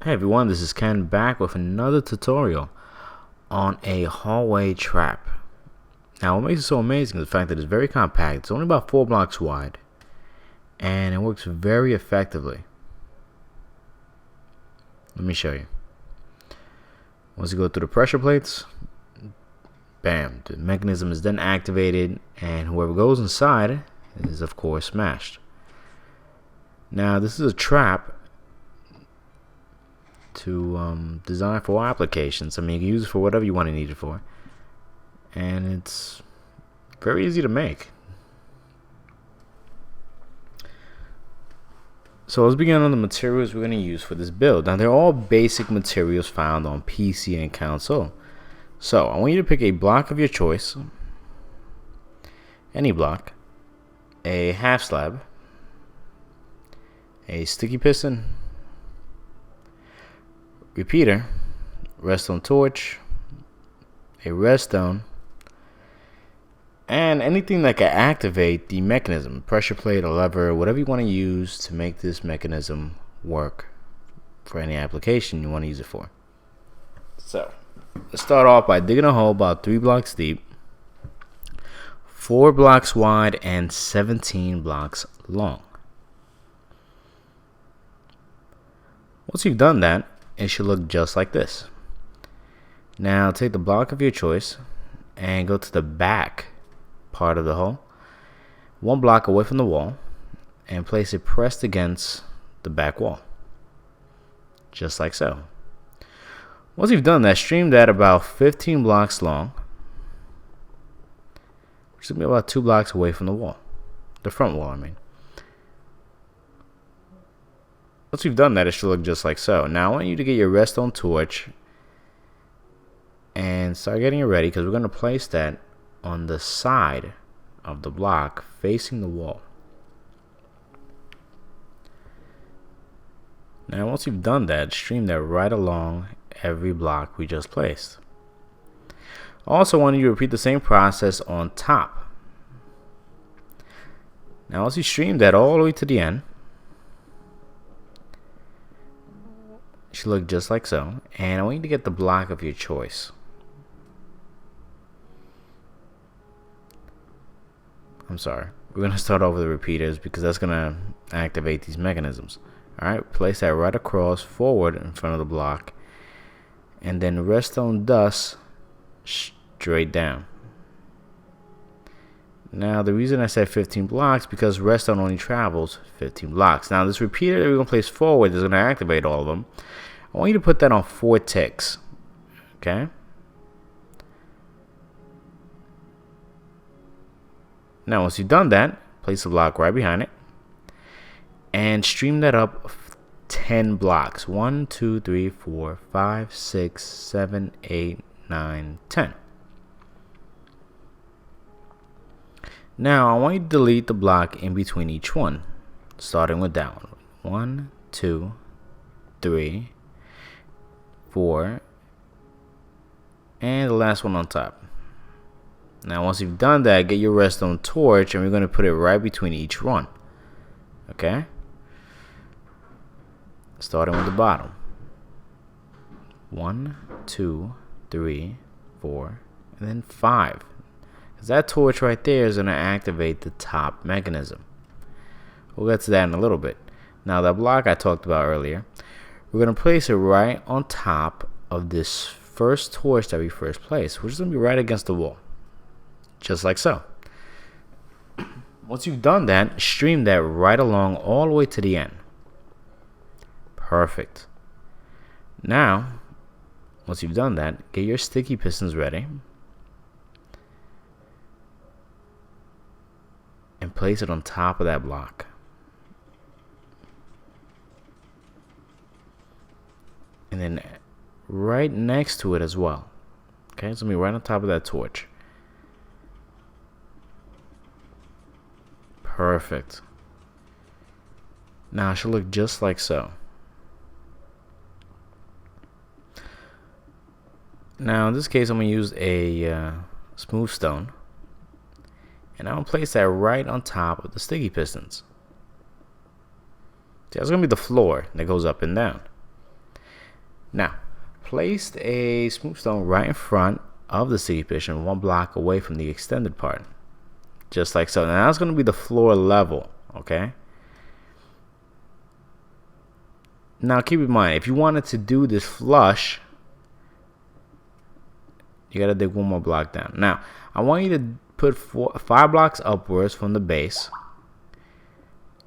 Hey everyone, this is Ken back with another tutorial on a hallway trap. Now what makes it so amazing is the fact that it's very compact. It's only about 4 blocks wide and it works very effectively. Let me show you. Once you go through the pressure plates, bam, the mechanism is then activated and whoever goes inside is of course smashed. Now this is a trap to design for applications. I mean, you can use it for whatever you want to need it for, and it's very easy to make. So let's begin on the materials we're going to use for this build. Now they're all basic materials found on PC and console. So I want you to pick a block of your choice, any block, a half slab, a sticky piston, repeater, redstone torch, a redstone, and anything that can activate the mechanism, pressure plate, a lever, whatever you want to use to make this mechanism work for any application you want to use it for. So let's start off by digging a hole about 3 blocks deep, 4 blocks wide, and 17 blocks long. Once you've done that, it should look just like this. Now take the block of your choice and go to the back part of the hole, 1 block away from the wall, and place it pressed against the back wall, just like so. Once you've done that, stream that about 15 blocks long, which is about 2 blocks away from the wall, the front wall I mean. Once we've done that, it should look just like so. Now I want you to get your redstone torch and start getting it ready, because we're going to place that on the side of the block facing the wall. Now once you've done that, stream that right along every block we just placed. Also want you to repeat the same process on top. Now once you stream that all the way to the end, it should look just like so, and I want you to get the block of your choice. I'm sorry, we're going to start over the repeaters because that's going to activate these mechanisms. Alright, place that right across forward in front of the block, and then redstone dust straight down. Now the reason I said 15 blocks because redstone only travels 15 blocks. Now this repeater that we're going to place forward is going to activate all of them. I want you to put that on 4 ticks. Okay? Now once you've done that, place the block right behind it and stream that up 10 blocks. 1, 2, 3, 4, 5, 6, 7, 8, 9, 10. Now I want you to delete the block in between each one, starting with that one. 1, 2, 3, 4, and the last one on top. Now once you've done that, get your redstone torch and we're going to put it right between each one. Okay? Starting with the bottom. 1, 2, 3, 4, and then 5. Because that torch right there is going to activate the top mechanism. We'll get to that in a little bit. Now that block I talked about earlier, we're going to place it right on top of this first torch that we first placed, which is going to be right against the wall. Just like so. Once you've done that, stream that right along all the way to the end. Perfect. Now, once you've done that, get your sticky pistons ready and place it on top of that block. And then right next to it as well. Okay, it's going to be right on top of that torch. Perfect. Now it should look just like so. Now in this case I'm going to use a smooth stone, and I'm going to place that right on top of the sticky pistons. See, that's going to be the floor that goes up and down. Now, place a smooth stone right in front of the sticky piston, 1 block away from the extended part. Just like so. Now that's going to be the floor level, okay? Now keep in mind, if you wanted to do this flush, you got to dig 1 more block down. Now, I want you to put 5 blocks upwards from the base.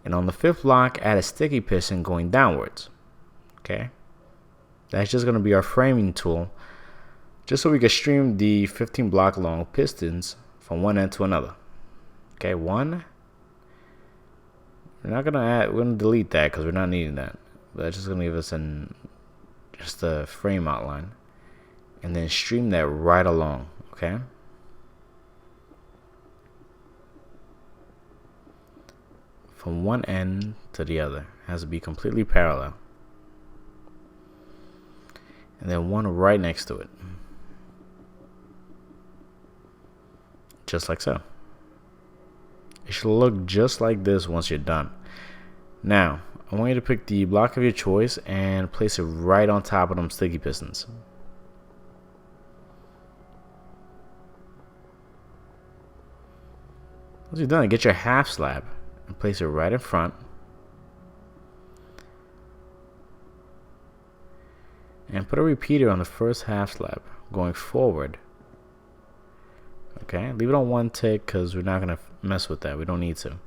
And on the 5th block, add a sticky piston going downwards. Okay? That's just going to be our framing tool, just so we can stream the 15 block long pistons from one end to another. Okay, 1. We're not going to add, we're going to delete that because we're not needing that. But that's just going to give us just a frame outline. And then stream that right along, okay? From one end to the other. It has to be completely parallel. And then 1 right next to it. Just like so. It should look just like this once you're done. Now, I want you to pick the block of your choice and place it right on top of them sticky pistons. Once you're done, get your half slab and place it right in front. And put a repeater on the first half slab going forward. Okay, leave it on 1 tick because we're not going to mess with that. We don't need to.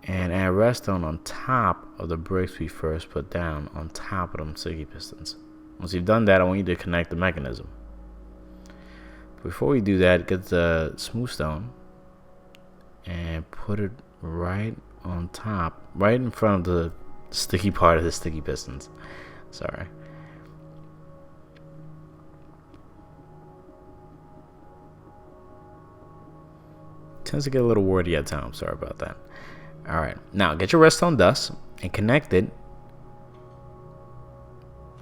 And add redstone on top of the bricks we first put down on top of them sticky pistons. Once you've done that, I want you to connect the mechanism. Before we do that, get the smooth stone and put it right on top, right in front of the sticky part of the sticky pistons. Sorry. Tends to get a little wordy at times. Sorry about that. Alright, now get your redstone dust and connect it.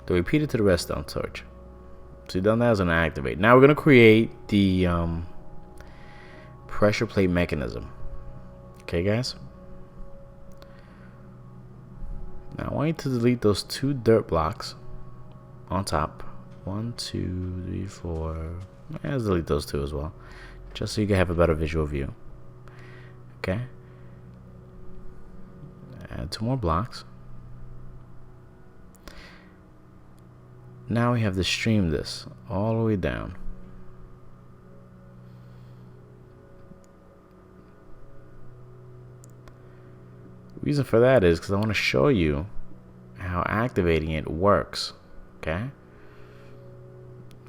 To repeat it to the redstone torch. So you've done that, it's going to activate. Now we're going to create the pressure plate mechanism. Okay, guys? Now I want you to delete those 2 dirt blocks on top. 1, 2, 3, 4. Let's delete those 2 as well, just so you can have a better visual view. Okay. Add 2 more blocks. Now we have to stream this all the way down. The reason for that is because I want to show you how activating it works. Okay. I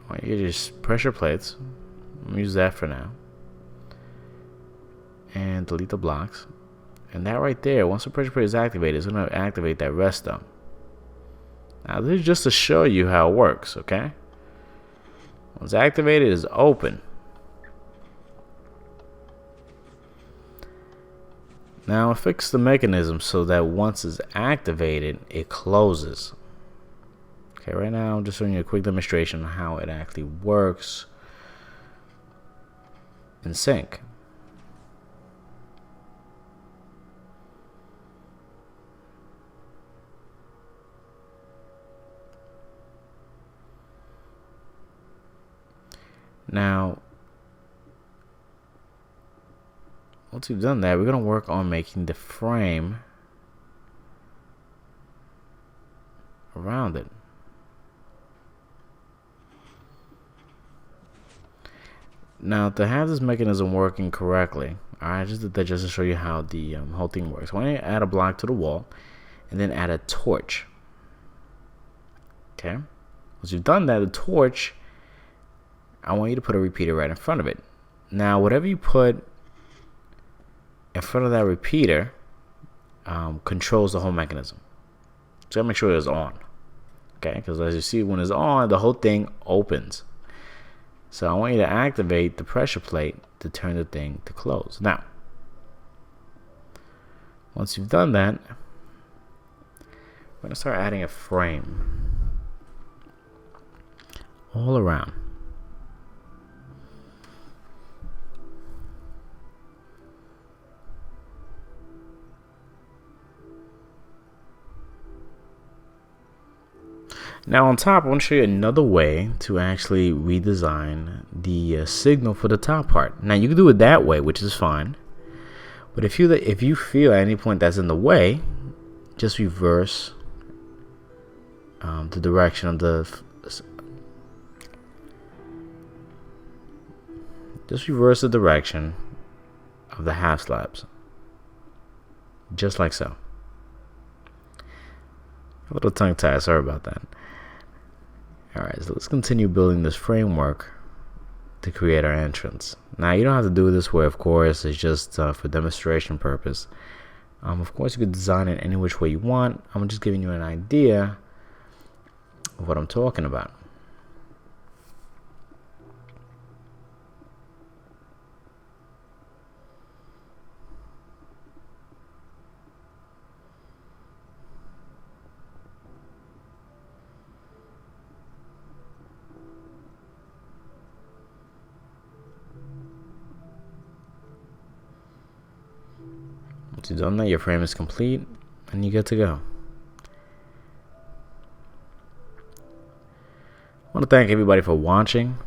want you to just pressure plates. Use that for now. And delete the blocks. And that right there, once the pressure plate is activated, it's going to activate that redstone. Now this is just to show you how it works, okay? Once activated, it's open. Now fix the mechanism so that once it's activated, it closes. Okay, right now I'm just showing you a quick demonstration of how it actually works in sync. Now, once we've done that, we're going to work on making the frame around it. Now, to have this mechanism working correctly, I just did that just to show you how the whole thing works. I want you to add a block to the wall and then add a torch. Okay? Once you've done that, the torch, I want you to put a repeater right in front of it. Now, whatever you put in front of that repeater controls the whole mechanism. So you gotta make sure it's on. Okay, because as you see, when it's on, the whole thing opens. So I want you to activate the pressure plate to turn the thing to close. Now, once you've done that, we're gonna start adding a frame all around. Now on top, I want to show you another way to actually redesign the signal for the top part. Now you can do it that way, which is fine. But if you feel at any point that's in the way, just reverse the direction of the half slabs, just like so. A little tongue tie, sorry about that. Alright, so let's continue building this framework to create our entrance. Now you don't have to do it this way, of course, it's just for demonstration purpose. Of course you could design it any which way you want. I'm just giving you an idea of what I'm talking about. Once you've done that, your frame is complete and you're good to go. I want to thank everybody for watching.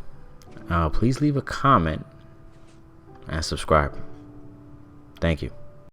Please leave a comment and subscribe. Thank you.